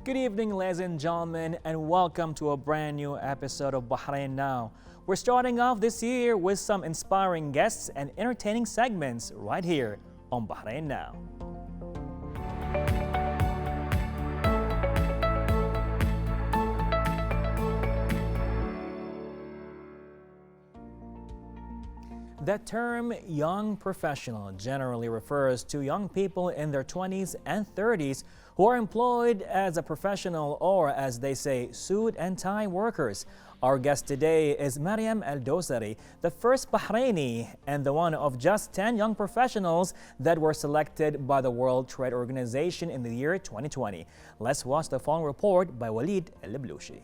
Good evening, ladies and gentlemen, and welcome to a brand new episode of Bahrain Now. We're starting off this year with some inspiring guests and entertaining segments right here on Bahrain Now. The term young professional generally refers to young people in their 20s and 30s who are employed as a professional or, as they say, suit and tie workers. Our guest today is Mariam Al-Dosari, the first Bahraini and the one of just 10 young professionals that were selected by the World Trade Organization in the year 2020. Let's watch the following report by Walid El-Bloushi.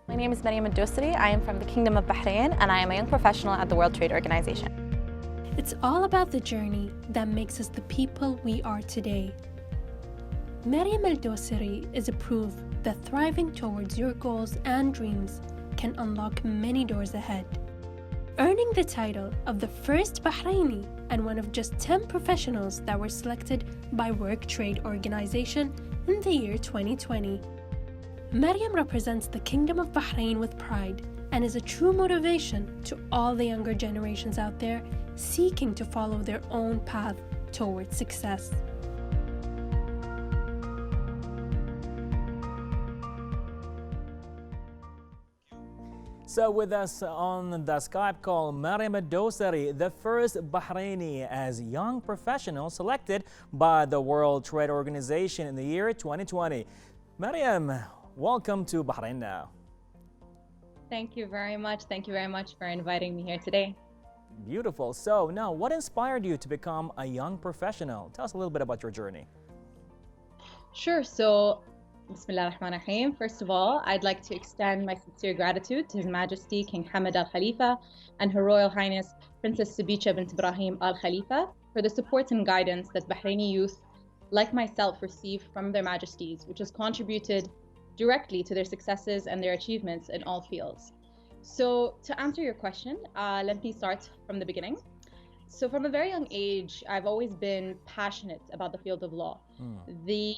My name is Mariam Al-Dosari. I am from the Kingdom of Bahrain and I am a young professional at the World Trade Organization. It's all about the journey that makes us the people we are today. Mariam Al-Dosari is a proof that thriving towards your goals and dreams can unlock many doors ahead. Earning the title of the first Bahraini and one of just 10 professionals that were selected by World Trade Organization in the year 2020. Mariam represents the Kingdom of Bahrain with pride and is a true motivation to all the younger generations out there seeking to follow their own path towards success. So with us on the Skype call, Mariam Al-Dosari, the first Bahraini as young professional selected by the World Trade Organization in the year 2020. Mariam, welcome to Bahrain Now. Thank you very much. Thank you very much for inviting me here today. Beautiful. So now, what inspired you to become a young professional? Tell us a little bit about your journey. Sure. So, Bismillah ar-Rahman ar-Rahim. First of all, I'd like to extend my sincere gratitude to His Majesty King Hamad Al Khalifa and Her Royal Highness Princess Subicha bint Ibrahim Al Khalifa for the support and guidance that Bahraini youth, like myself, receive from their Majesties, which has contributed directly to their successes and their achievements in all fields. So to answer your question, let me start from the beginning. So from a very young age, I've always been passionate about the field of law. The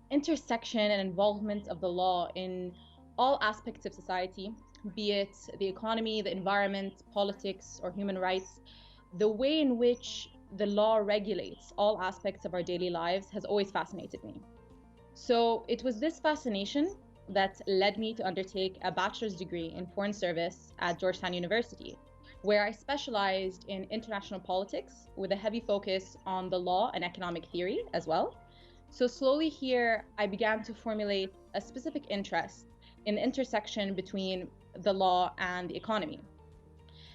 intersection and involvement of the law in all aspects of society, be it the economy, the environment, politics, or human rights, the way in which the law regulates all aspects of our daily lives has always fascinated me. So it was this fascination that led me to undertake a bachelor's degree in foreign service at Georgetown University, where I specialized in international politics with a heavy focus on the law and economic theory as well. So slowly here, I began to formulate a specific interest in the intersection between the law and the economy.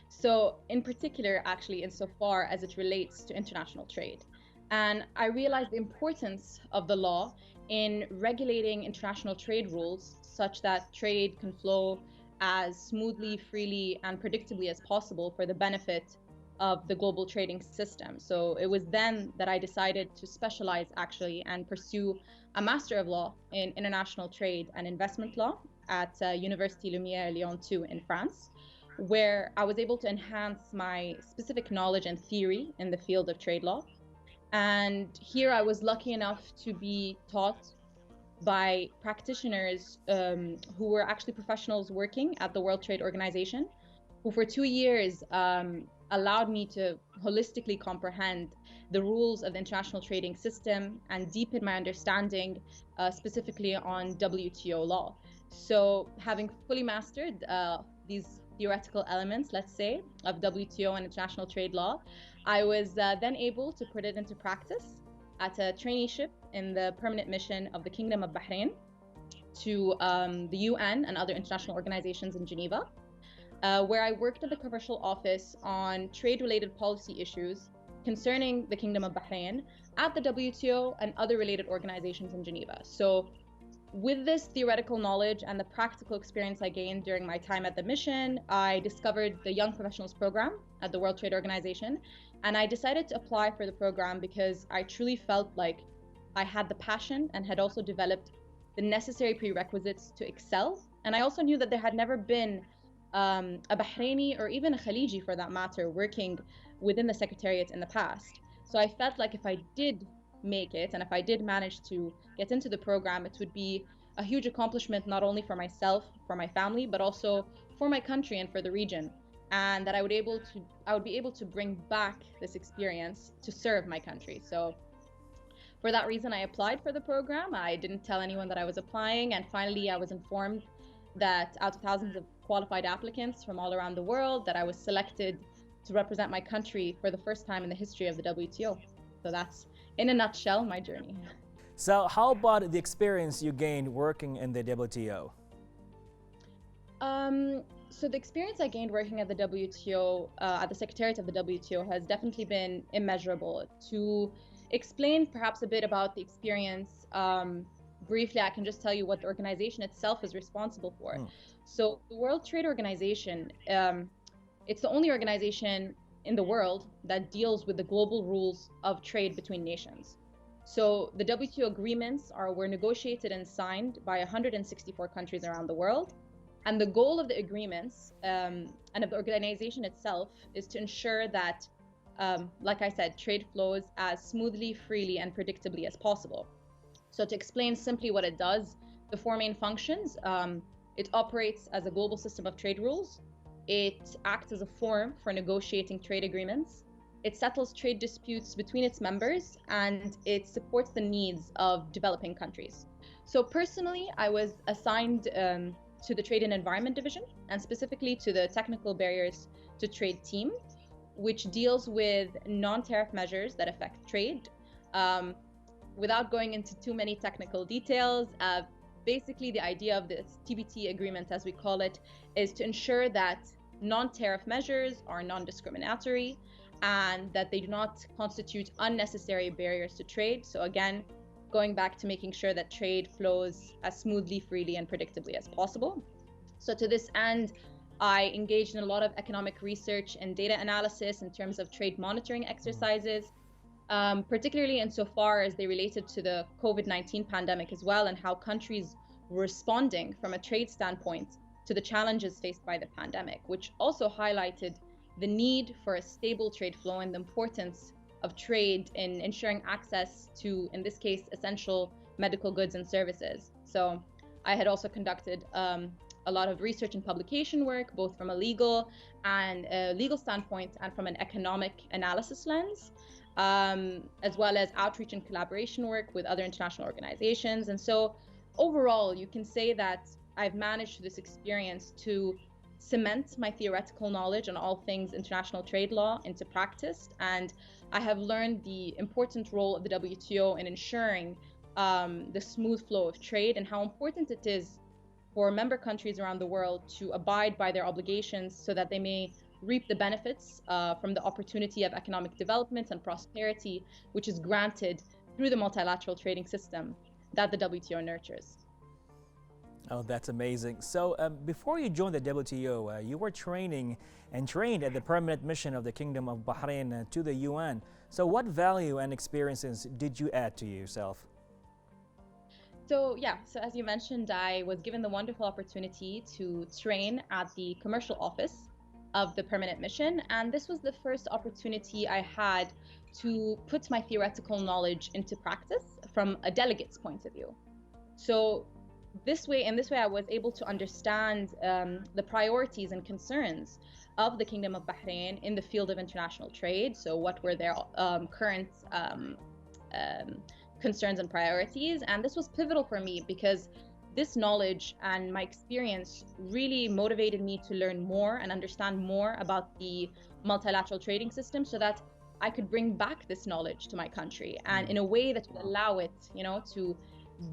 So in particular, actually, insofar as it relates to international trade. And I realized the importance of the law in regulating international trade rules such that trade can flow as smoothly, freely, and predictably as possible for the benefit of the global trading system. So it was then that I decided to specialize actually and pursue a Master of Law in International Trade and Investment Law at Université Lumière Lyon 2 in France, where I was able to enhance my specific knowledge and theory in the field of trade law. And here I was lucky enough to be taught by practitioners who were actually professionals working at the World Trade Organization, who for 2 years allowed me to holistically comprehend the rules of the international trading system and deepen my understanding specifically on WTO law. So having fully mastered these theoretical elements, let's say, of WTO and international trade law, I was then able to put it into practice at a traineeship in the permanent mission of the Kingdom of Bahrain to the UN and other international organizations in Geneva, where I worked at the commercial office on trade-related policy issues concerning the Kingdom of Bahrain at the WTO and other related organizations in Geneva. So with this theoretical knowledge and the practical experience I gained during my time at the mission, I discovered the Young Professionals Program at the World Trade Organization, and I decided to apply for the program because I truly felt like I had the passion and had also developed the necessary prerequisites to excel. And I also knew that there had never been a Bahraini or even a Khaliji for that matter working within the Secretariat in the past. So I felt like if I did make it, and if I did manage to get into the program, it would be a huge accomplishment, not only for myself, for my family, but also for my country and for the region. And that I would be able to bring back this experience to serve my country. So for that reason, I applied for the program. I didn't tell anyone that I was applying, and finally I was informed that out of thousands of qualified applicants from all around the world, that I was selected to represent my country for the first time in the history of the WTO. So that's, in a nutshell, my journey. So how about the experience you gained working in the WTO? So the experience I gained working at the WTO, at the Secretariat of the WTO, has definitely been immeasurable. To explain perhaps a bit about the experience, briefly, I can just tell you what the organization itself is responsible for. So the World Trade Organization, it's the only organization in the world that deals with the global rules of trade between nations. So the WTO agreements were negotiated and signed by 164 countries around the world. And the goal of the agreements and of the organization itself is to ensure that, like I said, trade flows as smoothly, freely, and predictably as possible. So to explain simply what it does, the four main functions, it operates as a global system of trade rules. It acts as a forum for negotiating trade agreements. It settles trade disputes between its members, and it supports the needs of developing countries. So personally, I was assigned to the Trade and Environment Division, and specifically to the Technical Barriers to Trade team, which deals with non-tariff measures that affect trade. Without going into too many technical details, basically the idea of this TBT agreement, as we call it, is to ensure that non-tariff measures are non-discriminatory and that they do not constitute unnecessary barriers to trade. So again, going back to making sure that trade flows as smoothly, freely, and predictably as possible. So to this end, I engaged in a lot of economic research and data analysis in terms of trade monitoring exercises, particularly insofar as they related to the COVID-19 pandemic as well, and how countries were responding from a trade standpoint to the challenges faced by the pandemic, which also highlighted the need for a stable trade flow and the importance of trade in ensuring access to, in this case, essential medical goods and services. So I had also conducted a lot of research and publication work, both from a legal standpoint and from an economic analysis lens, as well as outreach and collaboration work with other international organizations. And so overall, you can say that I've managed through this experience to cement my theoretical knowledge on all things international trade law into practice, and I have learned the important role of the WTO in ensuring the smooth flow of trade, and how important it is for member countries around the world to abide by their obligations so that they may reap the benefits from the opportunity of economic development and prosperity, which is granted through the multilateral trading system that the WTO nurtures. Oh, that's amazing. So before you joined the WTO, you were trained at the permanent mission of the Kingdom of Bahrain to the UN. So what value and experiences did you add to yourself? So as you mentioned, I was given the wonderful opportunity to train at the commercial office of the permanent mission. And this was the first opportunity I had to put my theoretical knowledge into practice from a delegate's point of view. So in this way, I was able to understand the priorities and concerns of the Kingdom of Bahrain in the field of international trade. So what were their current concerns and priorities? And this was pivotal for me because this knowledge and my experience really motivated me to learn more and understand more about the multilateral trading system so that I could bring back this knowledge to my country and in a way that would allow it, to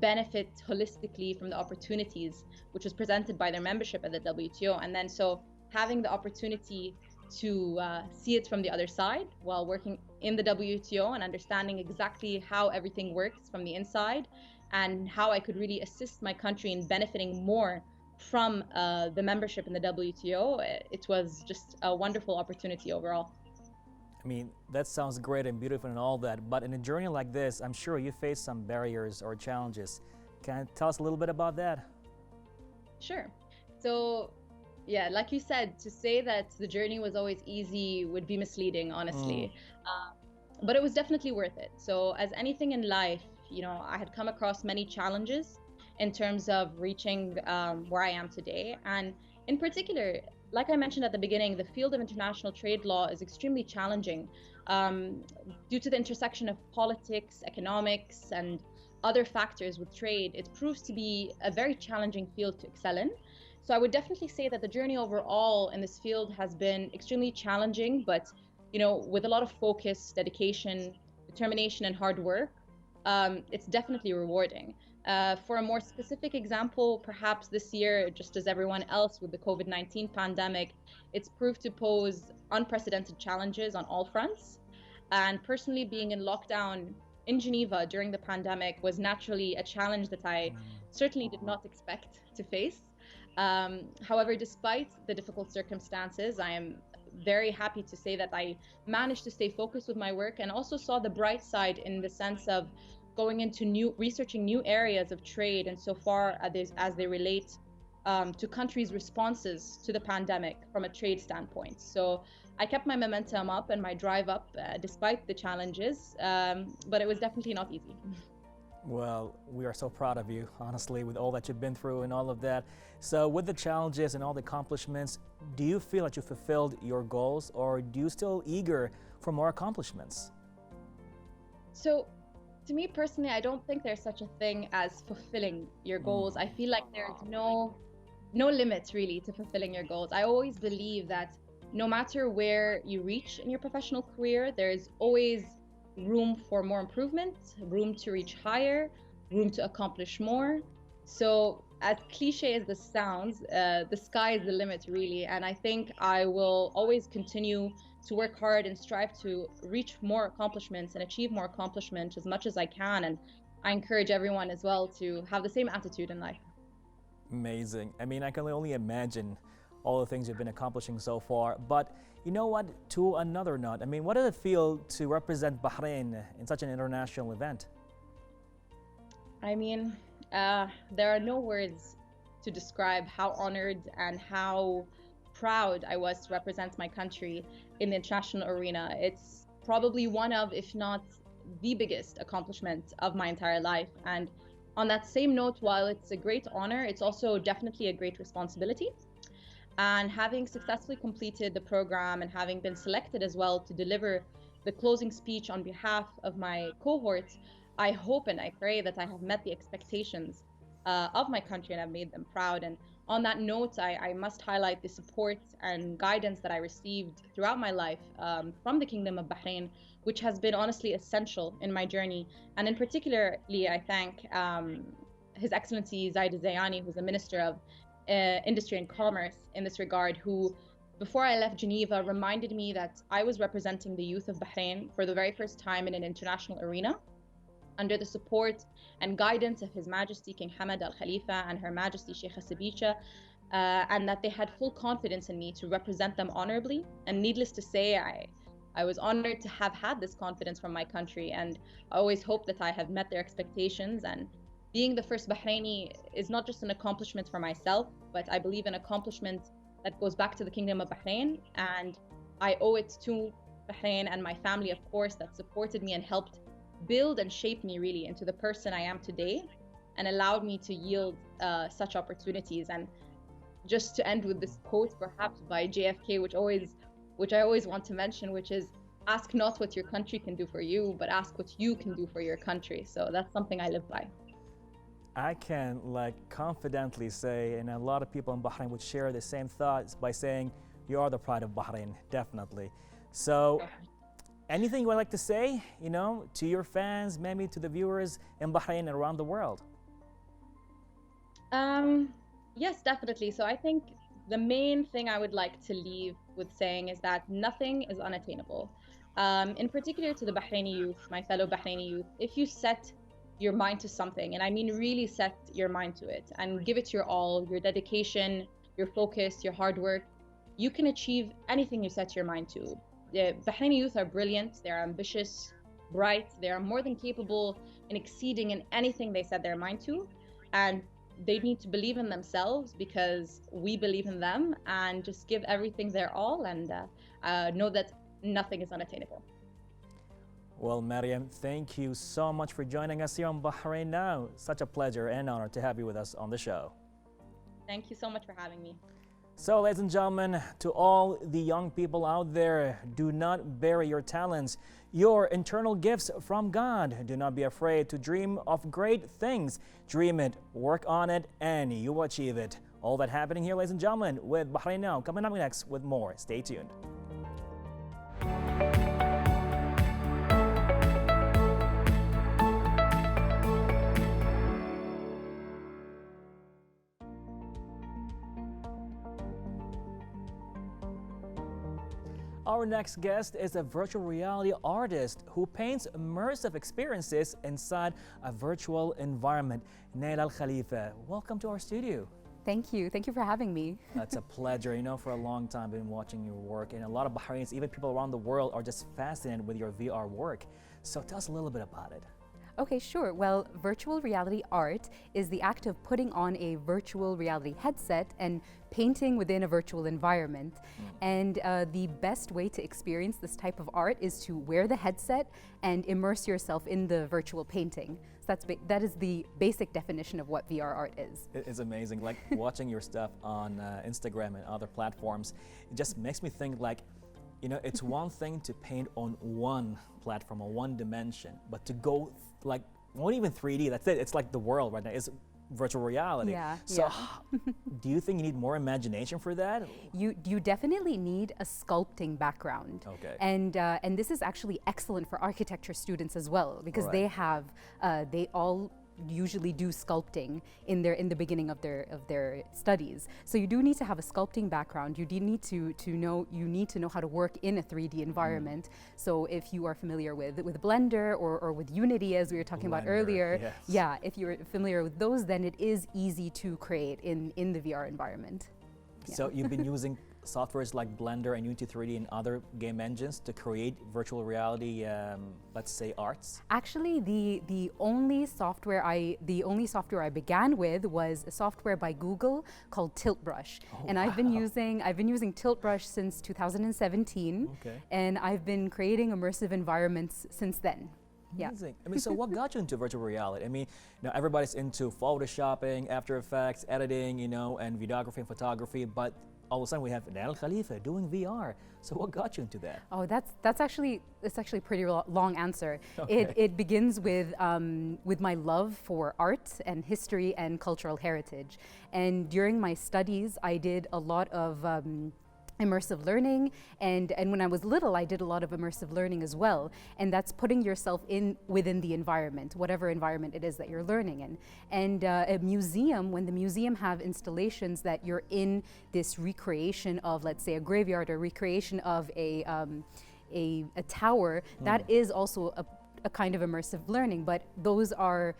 benefit holistically from the opportunities which was presented by their membership at the WTO. And then so having the opportunity to see it from the other side while working in the WTO and understanding exactly how everything works from the inside and how I could really assist my country in benefiting more from the membership in the WTO, it was just a wonderful opportunity overall. I mean, that sounds great and beautiful and all that, but in a journey like this, I'm sure you face some barriers or challenges. Can you tell us a little bit about that? Sure. So, like you said, to say that the journey was always easy would be misleading, honestly. But it was definitely worth it. So as anything in life, I had come across many challenges in terms of reaching where I am today. And in particular, like I mentioned at the beginning, the field of international trade law is extremely challenging um, due to the intersection of politics, economics, and other factors with trade. It proves to be a very challenging field to excel in. So I would definitely say that the journey overall in this field has been extremely challenging, but with a lot of focus, dedication, determination, and hard work, it's definitely rewarding. For a more specific example, perhaps this year, just as everyone else with the COVID-19 pandemic, it's proved to pose unprecedented challenges on all fronts. And personally, being in lockdown in Geneva during the pandemic was naturally a challenge that I certainly did not expect to face. However, despite the difficult circumstances, I am very happy to say that I managed to stay focused with my work and also saw the bright side in the sense of going into researching new areas of trade and so far as they relate to countries' responses to the pandemic from a trade standpoint. So I kept my momentum up and my drive up despite the challenges, but it was definitely not easy. Well, we are so proud of you, honestly, with all that you've been through and all of that. So with the challenges and all the accomplishments, do you feel that you fulfilled your goals, or do you still eager for more accomplishments? So to me personally, I don't think there's such a thing as fulfilling your goals. I feel like there's no limits really to fulfilling your goals. I always believe that no matter where you reach in your professional career, there's always room for more improvement, room to reach higher, room to accomplish more. So as cliche as this sounds, the sky is the limit really. And I think I will always continue to work hard and strive to reach more accomplishments and achieve more accomplishments as much as I can. And I encourage everyone as well to have the same attitude in life. Amazing. I mean, I can only imagine all the things you've been accomplishing so far. But you know what? To another note, I mean, what does it feel to represent Bahrain in such an international event? I mean, there are no words to describe how honored and how proud I was to represent my country in the international arena. It's probably one of, if not the biggest accomplishment of my entire life. And on that same note, while it's a great honor, it's also definitely a great responsibility. And having successfully completed the program and having been selected as well to deliver the closing speech on behalf of my cohort, I hope and I pray that I have met the expectations of my country and I've made them proud. And on that note, I must highlight the support and guidance that I received throughout my life from the Kingdom of Bahrain, which has been honestly essential in my journey. And in particularly, I thank His Excellency Zaid Zayani, who's the Minister of Industry and Commerce in this regard, who before I left Geneva reminded me that I was representing the youth of Bahrain for the very first time in an international arena under the support and guidance of His Majesty King Hamad Al Khalifa and Her Majesty Sheikha Sabicha, and that they had full confidence in me to represent them honorably. And needless to say, I was honored to have had this confidence from my country, and I always hope that I have met their expectations. And being the first Bahraini is not just an accomplishment for myself, but I believe an accomplishment that goes back to the Kingdom of Bahrain. And I owe it to Bahrain and my family, of course, that supported me and helped build and shape me really into the person I am today and allowed me to yield such opportunities. And just to end with this quote, perhaps by JFK, which I always want to mention, which is, ask not what your country can do for you, but ask what you can do for your country. So that's something I live by. I can confidently say, and a lot of people in Bahrain would share the same thoughts by saying, you are the pride of Bahrain, definitely. So anything you would like to say, to your fans, maybe to the viewers in Bahrain and around the world? Yes, definitely. So I think the main thing I would like to leave with saying is that nothing is unattainable. In particular to the Bahraini youth, my fellow Bahraini youth, if you set your mind to something, and I mean really set your mind to it and give it your all, your dedication, your focus, your hard work, you can achieve anything you set your mind to. The Bahraini youth are brilliant, they're ambitious, bright, they are more than capable in exceeding in anything they set their mind to, and they need to believe in themselves because we believe in them, and just give everything their all and know that nothing is unattainable. Well, Mariam, thank you so much for joining us here on Bahrain Now. Such a pleasure and honor to have you with us on the show. Thank you so much for having me. So, ladies and gentlemen, to all the young people out there, do not bury your talents, your internal gifts from God. Do not be afraid to dream of great things. Dream it, work on it, and you will achieve it. All that happening here, ladies and gentlemen, with Bahrain Now. Coming up next with more. Stay tuned. Our next guest is a virtual reality artist who paints immersive experiences inside a virtual environment. Naila Al Khalifa, welcome to our studio. Thank you. Thank you for having me. It's a pleasure. You know, for a long time I've been watching your work, and a lot of Bahrainis, even people around the world, are just fascinated with your VR work. So tell us a little bit about it. Okay, sure. Well, virtual reality art is the act of putting on a virtual reality headset and painting within a virtual environment. And the best way to experience this type of art is to wear the headset and immerse yourself in the virtual painting. So that is the basic definition of what VR art is. It is amazing. Like watching your stuff on Instagram and other platforms, it just makes me think like, you know, it's one thing to paint on one platform or one dimension, but to go like, not even 3D, that's it. It's like the world right now. It's virtual reality. Yeah. So do you think you need more imagination for that? You definitely need a sculpting background. Okay. And this is actually excellent for architecture students as well, because Right. they all usually do sculpting in the beginning of their studies. So you do need to have a sculpting background. You do need to know how to work in a 3D environment. So if you are familiar with Blender or with Unity, as we were talking about Blender, earlier, yes. yeah, if you're familiar with those, then it is easy to create in the VR environment. So you've been using softwares like Blender and Unity 3D and other game engines to create virtual reality, let's say, arts? Actually, the only software I began with was a software by Google called Tiltbrush, and I've been using Tiltbrush since 2017, Okay. and I've been creating immersive environments since then. Yeah. Amazing. I mean, so what got you into virtual reality? I mean, you know, everybody's into photoshopping, After Effects, editing, you know, and videography and photography, but all of a sudden we have Naila Al Khalifa doing VR. So what got you into that? Oh, that's actually a pretty long answer. Okay. It begins with my love for art and history and cultural heritage. And during my studies, I did a lot of immersive learning, and when I was little, I did a lot of immersive learning as well, and that's putting yourself within the environment, whatever environment it is that you're learning in. And a museum, when the museum have installations that you're in this recreation of, let's say, a graveyard or recreation of a tower, that is also a kind of immersive learning, but those are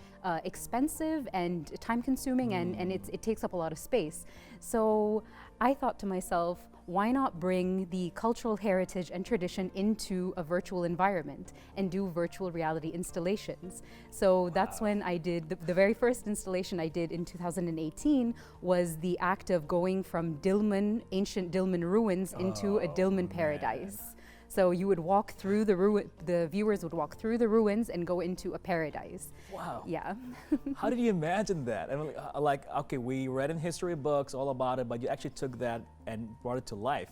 expensive and time consuming, and it takes up a lot of space. So I thought to myself, why not bring the cultural heritage and tradition into a virtual environment and do virtual reality installations? So that's when I did the very first installation I did in 2018 was the act of going from ancient Dilmun ruins into a Dilmun paradise. So you would walk through the viewers would walk through the ruins and go into a paradise. Wow. Yeah. How did you imagine that? I mean, like, okay, we read in history books all about it, but you actually took that and brought it to life.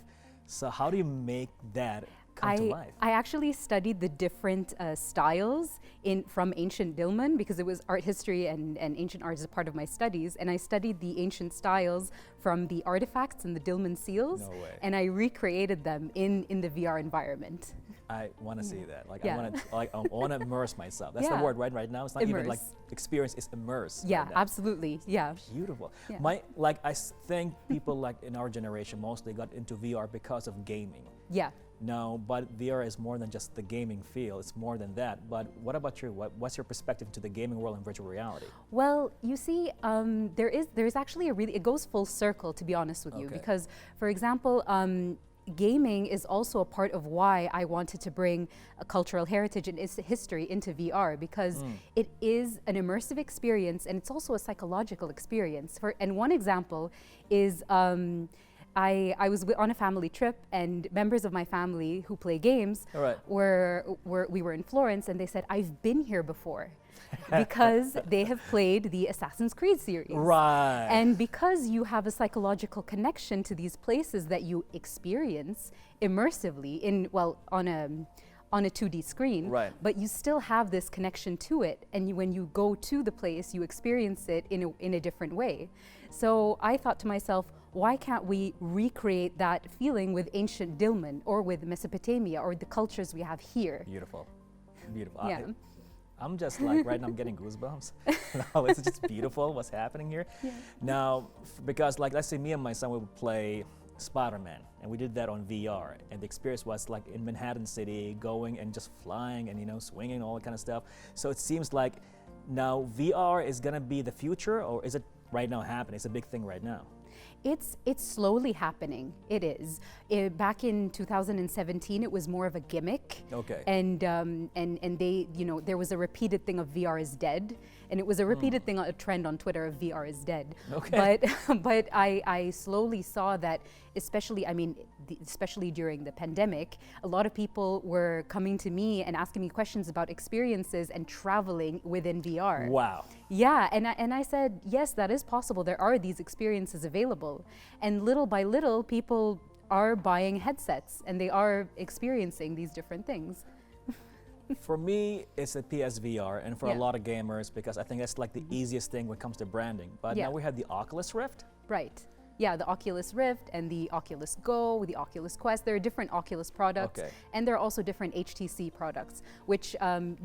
So how do you make that come to life? I actually studied the different styles from ancient Dilmun, because it was art history and ancient art is a part of my studies, and I studied the ancient styles from the artifacts and the Dilmun seals, No way. and I recreated them in the VR environment. I want to see that. Like, Yeah. I want to immerse myself. That's the Yeah. word right now. It's not even like Immerse. experience, it's immerse. Yeah, right now. absolutely. Yeah. Beautiful. Yeah. I think people like in our generation mostly got into VR because of gaming. Yeah. No, but VR is more than just the gaming feel. It's more than that. But what about you? What's your perspective to the gaming world and virtual reality? Well, you see, there's actually it goes full circle, to be honest with you, Okay. because, for example, gaming is also a part of why I wanted to bring a cultural heritage and history into VR, because it is an immersive experience and it's also a psychological experience. And one example is I was on a family trip, and members of my family who play games All right. we were in Florence, and they said, I've been here before because they have played the Assassin's Creed series. Right. And because you have a psychological connection to these places that you experience immersively on a 2D screen, Right. but you still have this connection to it, and when you go to the place, you experience it in a different way. So I thought to myself, why can't we recreate that feeling with ancient Dilmun or with Mesopotamia or the cultures we have here? Beautiful. Beautiful. Yeah. I'm just like, right now I'm getting goosebumps. No, it's just beautiful what's happening here. Yeah. Now, because like, let's say me and my son would play Spider-Man, and we did that on VR, and the experience was like in Manhattan City, going and just flying and, you know, swinging, all that kind of stuff. So it seems like now VR is gonna be the future, or is it right now happening? It's a big thing right now. It's slowly happening. It is. Back in 2017, it was more of a gimmick. Okay. And they, you know, there was a repeated thing of VR is dead, and it was a repeated thing, a trend on Twitter of VR is dead. Okay. But I slowly saw that, especially, I mean, especially during the pandemic, a lot of people were coming to me and asking me questions about experiences and traveling within VR. Wow. Yeah, and I said, yes, that is possible. There are these experiences available. And little by little, people are buying headsets and they are experiencing these different things. For me, it's a PSVR, and for a Yeah. lot of gamers, because I think that's like the easiest thing when it comes to branding. But Yeah. now we have the Oculus Rift. Right. Yeah, the Oculus Rift and the Oculus Go, the Oculus Quest. There are different Oculus products, Okay. and there are also different HTC products, which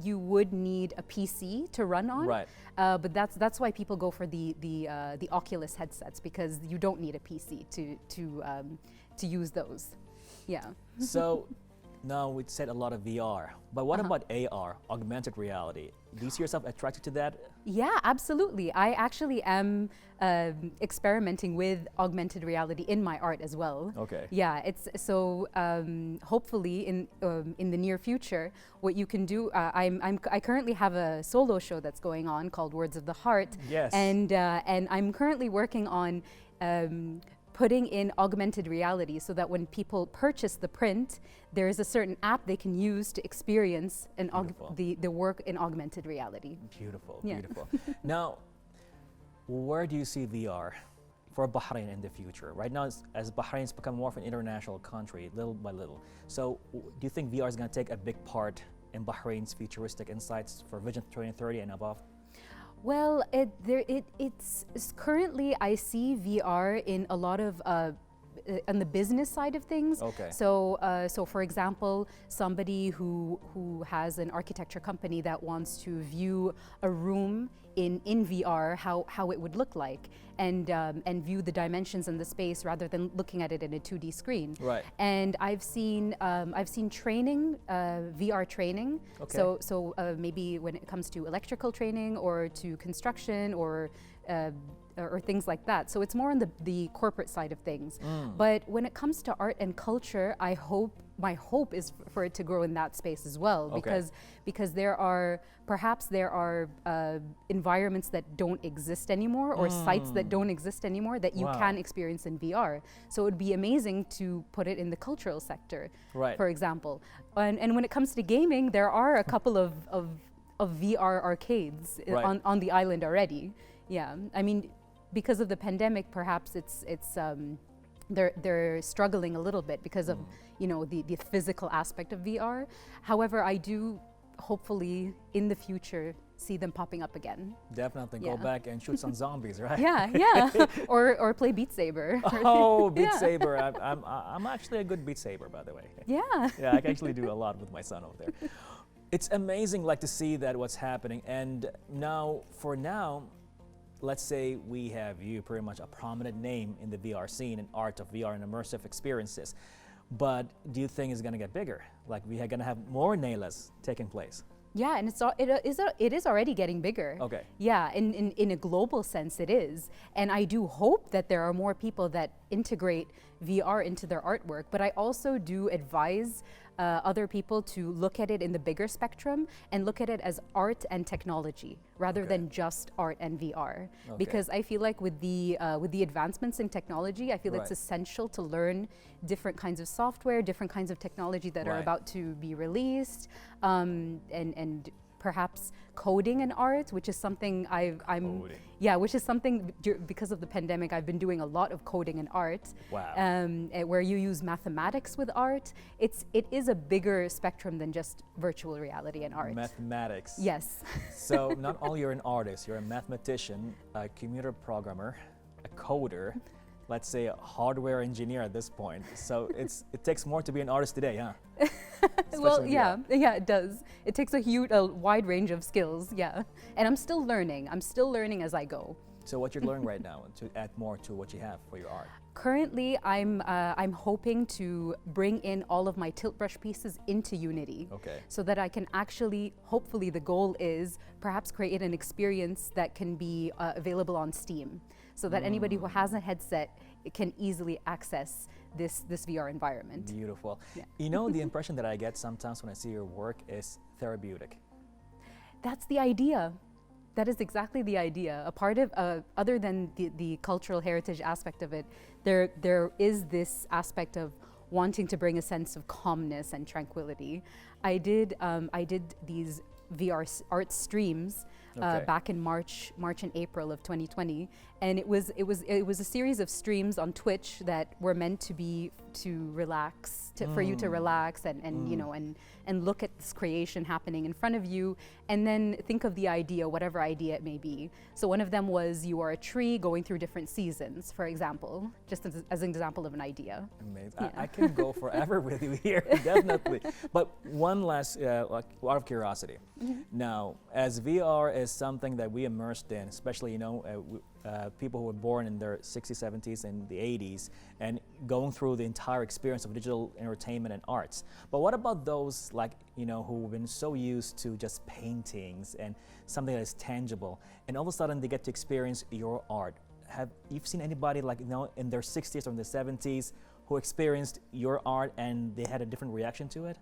you would need a PC to run on. Right. But that's why people go for the Oculus headsets, because you don't need a PC to use those. Yeah. So now we said a lot of VR, but what about AR, augmented reality? Do you see yourself attracted to that? Yeah, absolutely. I actually am experimenting with augmented reality in my art as well. Okay. Yeah, it's so hopefully in the near future, what you can do. I currently have a solo show that's going on called Words of the Heart. Yes. And I'm currently working on putting in augmented reality so that when people purchase the print, there is a certain app they can use to experience Beautiful. the work in augmented reality. Beautiful, Yeah. beautiful. Now, where do you see VR for Bahrain in the future? Right now, as Bahrain's become more of an international country, little by little. So, do you think VR is going to take a big part in Bahrain's futuristic insights for Vision 2030 and above? Well, it's currently I see VR in a lot of on the business side of things. Okay. So for example, somebody who has an architecture company that wants to view a room in VR, how it would look like, and view the dimensions in the space rather than looking at it in a 2D screen. Right. And I've seen training, VR training. Okay. So maybe when it comes to electrical training or to construction or things like that. So it's more on the corporate side of things. But when it comes to art and culture, my hope is for it to grow in that space as well, Okay. because there are environments that don't exist anymore, or sites that don't exist anymore that you Wow. can experience in VR. So it would be amazing to put it in the cultural sector, Right. for example. And when it comes to gaming, there are a couple of VR arcades Right. on the island already. Yeah, I mean, because of the pandemic, perhaps they're struggling a little bit because of the physical aspect of VR. However, I do hopefully in the future see them popping up again. Definitely go Yeah. back and shoot some zombies, right? Yeah, or play Beat Saber. Oh, Beat Yeah. Saber! I'm actually a good Beat Saber, by the way. Yeah. Yeah, I can actually do a lot with my son over there. It's amazing, like, to see that what's happening. And now, let's say we have you, pretty much a prominent name in the VR scene and art of VR and immersive experiences. But do you think it's going to get bigger? Like, we are going to have more Nailas taking place? Yeah, and it is already getting bigger. Okay. Yeah, in a global sense it is. And I do hope that there are more people that integrate VR into their artwork, but I also do advise other people to look at it in the bigger spectrum and look at it as art and technology rather than just art and VR. Because I feel like with the advancements in technology, I feel it's essential to learn different kinds of software, different kinds of technology that are about to be released, and perhaps coding and art, which is something which is something because of the pandemic I've been doing a lot of coding and art. Wow. Where you use mathematics with art. It is a bigger spectrum than just virtual reality and art. Mathematics. Yes. So not only you're an artist, you're a mathematician, a computer programmer, a coder, let's say a hardware engineer at this point. So it takes more to be an artist today, huh? Well, yeah, it does. It takes a wide range of skills, yeah. And I'm still learning. I'm still learning as I go. So what you're learning right now to add more to what you have for your art? Currently, I'm hoping to bring in all of my tilt brush pieces into Unity. Okay. So that I can actually, hopefully the goal is perhaps create an experience that can be available on Steam. So that anybody who has a headset can easily access this VR environment. Beautiful. Yeah. You know, the impression that I get sometimes when I see your work is therapeutic. That's the idea. That is exactly the idea. A part of, other than the cultural heritage aspect of it, there is this aspect of wanting to bring a sense of calmness and tranquility. I did these VR art streams back in March and April of 2020, and it was a series of streams on Twitch that were meant to be for you to relax and you know and look at this creation happening in front of you, and then think of the idea, whatever idea it may be. So one of them was you are a tree going through different seasons, for example, just as an example of an idea. Amazing. Yeah. I can go forever with you here, definitely. But one last, out of curiosity. Now, as VR is something that we immersed in, especially, you know, people who were born in their 60s, 70s, and the 80s, and going through the entire experience of digital entertainment and arts. But what about those, like, you know, who've been so used to just paintings and something that is tangible, and all of a sudden they get to experience your art? Have you seen anybody, like, you know, in their 60s or in their 70s who experienced your art and they had a different reaction to it?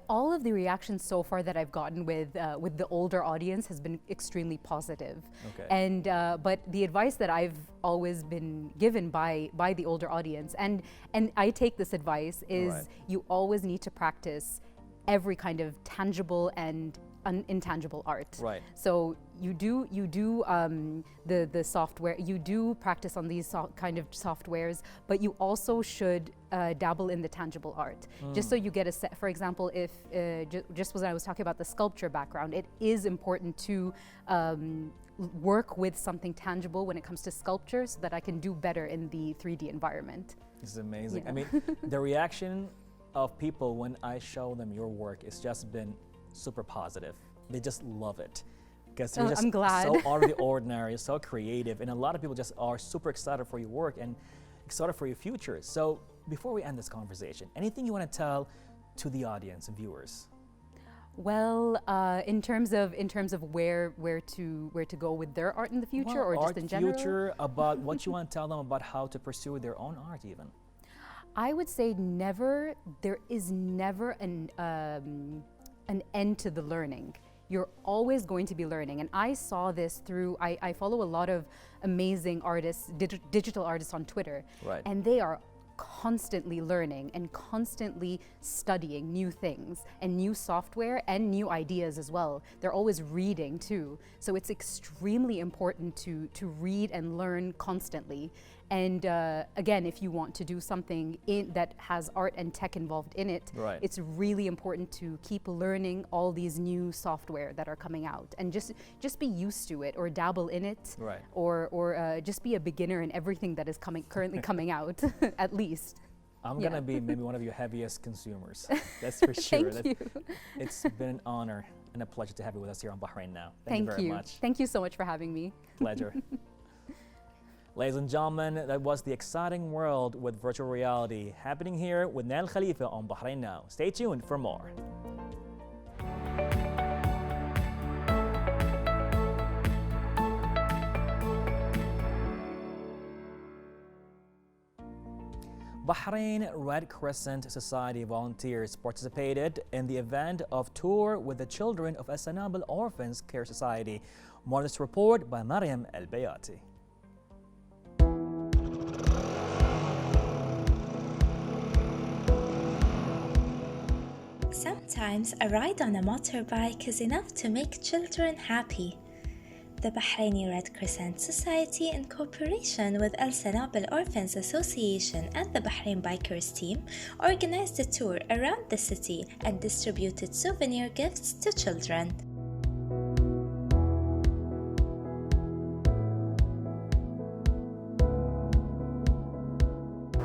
All of the reactions so far that I've gotten with the older audience has been extremely positive. Okay. And but the advice that I've always been given by the older audience, and I take this advice, is you always need to practice every kind of tangible and intangible art. Right. So you do the software, you do practice on these kind of softwares, but you also should dabble in the tangible art, just so you get a set. For example, if just when I was talking about the sculpture background, it is important to work with something tangible when it comes to sculpture, so that I can do better in the 3D environment. This is amazing. Yeah. I mean, the reaction of people when I show them your work has just been super positive. They just love it because you're just I'm glad. so out of the ordinary, so creative, and a lot of people just are super excited for your work and excited for your future. So before we end this conversation, anything you want to tell to the audience and viewers? Well, in terms of where to go with their art in the future, Well, or just art in general? future, about what you want to tell them about how to pursue their own art even. I would say there is never an end to the learning. You're always going to be learning. And I saw this through, I follow a lot of amazing artists, digital artists on Twitter. Right. And they are constantly learning and constantly studying new things and new software and new ideas as well. They're always reading too. So it's extremely important to read and learn constantly. And again, if you want to do something that has art and tech involved in it, Right. it's really important to keep learning all these new software that are coming out, and just be used to it, or dabble in it, Right. or just be a beginner in everything that is currently coming out, at least. I'm Yeah. gonna be maybe one of your heaviest consumers. That's for sure. Thank you. It's been an honor and a pleasure to have you with us here on Bahrain Now. Thank you very you. much. Thank you so much for having me. Pleasure. Ladies and gentlemen, that was the exciting world with virtual reality happening here with Nail Khalifa on Bahrain Now. Stay tuned for more. Bahrain Red Crescent Society volunteers participated in the event of Tour with the Children of Al-Sanabal Orphans Care Society. More on this report by Mariam Al-Bayati. Sometimes a ride on a motorbike is enough to make children happy. The Bahraini Red Crescent Society, in cooperation with Al-Sanabal Orphans Association and the Bahrain Bikers team, organized a tour around the city and distributed souvenir gifts to children.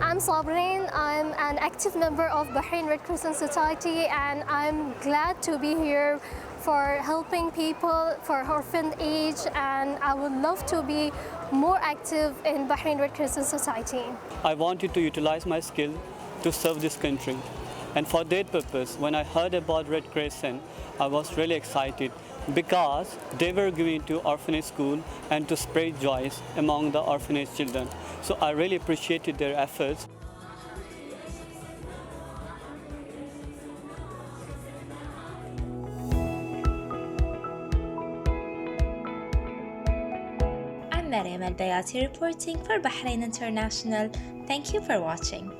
I'm Sabrine. I'm an active member of Bahrain Red Crescent Society, and I'm glad to be here for helping people for orphan age, and I would love to be more active in Bahrain Red Crescent Society. I wanted to utilize my skill to serve this country. And for that purpose, when I heard about Red Crescent, I was really excited because they were going to orphanage school and to spread joys among the orphanage children. So I really appreciated their efforts. I'm Mariam Al-Bayati reporting for Bahrain International. Thank you for watching.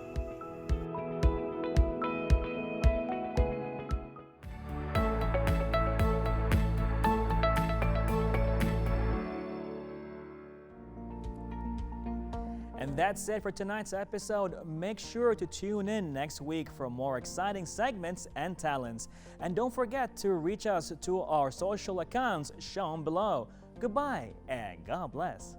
And that's it for tonight's episode. Make sure to tune in next week for more exciting segments and talents. And don't forget to reach us to our social accounts shown below. Goodbye and God bless.